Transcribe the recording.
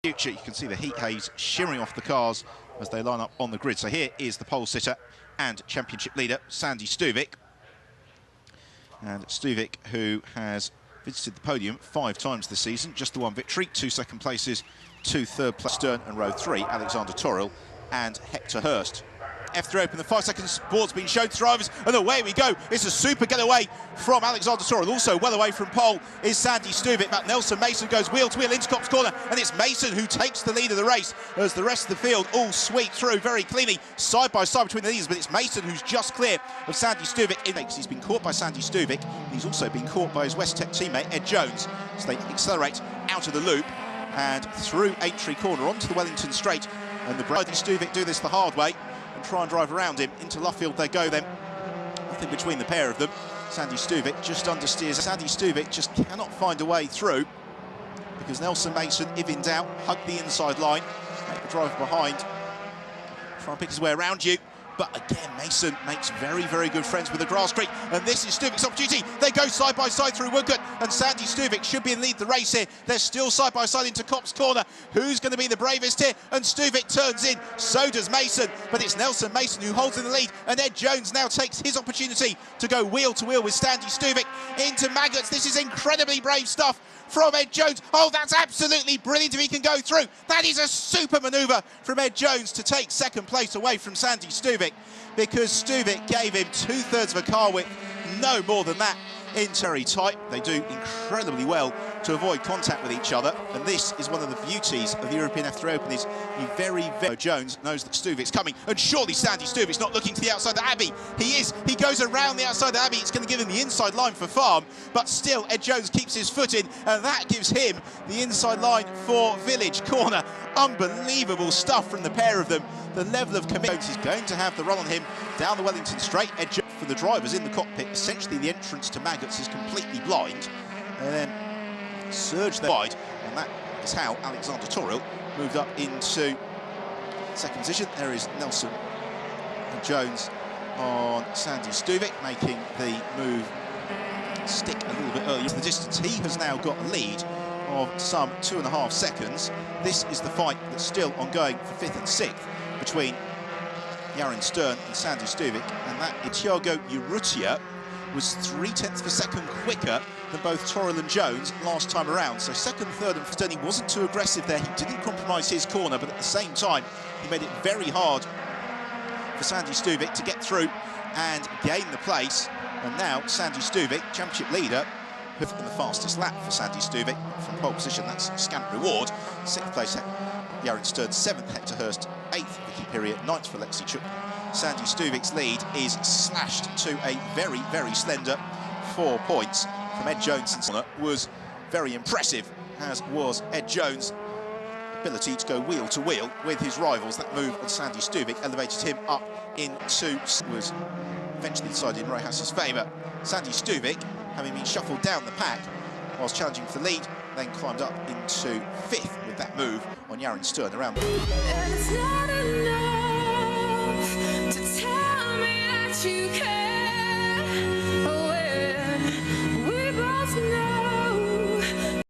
Future, you can see the heat haze shimmering off the cars as they line up on the grid. So here is the pole sitter and championship leader, Sandy Stuvik. And Stuvik, who has visited the podium 5 times this season, just the one victory, 2 second places, 2 third places, Stern and row 3, Alexander Toril and Hector Hurst. F3 open, the 5 seconds board's been shown to drivers, and away we go. It's a super getaway from Alexander Toril. Also well away from pole is Sandy Stuvik, but Nelson Mason goes wheel to wheel into Copse corner, and it's Mason who takes the lead of the race as the rest of the field all sweep through very cleanly, side by side between the leaders, but it's Mason who's just clear of Sandy Stuvik. He's been caught by Sandy Stuvik, and he's also been caught by his West Tech teammate Ed Jones. So they accelerate out of the loop and through Aintree corner onto the Wellington straight, and the Sandy Stuvik do this the hard way and try and drive around him. Into Luffield they go then, nothing between the pair of them. Sandy Stuvik just understeers. Sandy Stuvik just cannot find a way through because Nelson Mason, if in doubt, hug the inside line, make the driver behind, try and pick his way around you. But again, Mason makes very, very good friends with the grass creek, and this is Stuvik's opportunity. They go side by side through Woodcote, and Sandy Stuvik should be in lead the race here. They're still side by side into Copse corner. Who's going to be the bravest here? And Stuvik turns in, so does Mason, but it's Nelson Mason who holds in the lead, and Ed Jones now takes his opportunity to go wheel to wheel with Sandy Stuvik into Maggots. This is incredibly brave stuff from Ed Jones. Oh, that's absolutely brilliant if he can go through. That is a super manoeuvre from Ed Jones to take second place away from Sandy Stuvik, because Stuvik gave him 2/3 of a car width, no more than that, in very tight. They do incredibly well to avoid contact with each other, and this is one of the beauties of the European F3 Open, is you very Jones knows that Stuvik's coming, and surely Sandy Stuvik's not looking to the outside of the Abbey. He is. He goes around the outside of the Abbey. It's going to give him the inside line for Farm, but still Ed Jones keeps his foot in, and that gives him the inside line for Village corner. Unbelievable stuff from the pair of them. The level of commitment is going to have the run on him down the Wellington straight. Ed Jones, for the drivers in the cockpit, essentially the entrance to Maggots is completely blind, and then surge there wide, and that is how Alexander Toril moved up into second position. There is Nelson Jones on Sandy Stuvik, making the move stick a little bit earlier into the distance. He has now got a lead of some 2.5 seconds. This is the fight that's still ongoing for 5th and 6th between Yaron Stern and Sandy Stuvik, and that Thiago Urrutia was 0.3 of a second quicker than both Toril and Jones last time around. So second, third and fourth, he wasn't too aggressive there. He didn't compromise his corner, but at the same time, he made it very hard for Sandy Stuvik to get through and gain the place. And now Sandy Stuvik, championship leader, in the fastest lap for Sandy Stuvik from pole position. That's scant reward. 6th place, Yaron Stern. 7th, Hector Hurst. 8th, Vicky Period. 9th for Lexi Chuk. Sandy Stuvik's lead is slashed to a very, very slender 4 points from Ed Jones. Was very impressive, as was Ed Jones' ability to go wheel to wheel with his rivals. That move on Sandy Stuvik elevated him up into, was eventually decided in Rojas' favour. Sandy Stuvik, having been shuffled down the pack whilst challenging for the lead, then climbed up into 5th with that move on Yaron Stern around. It's not enough to tell me that you care when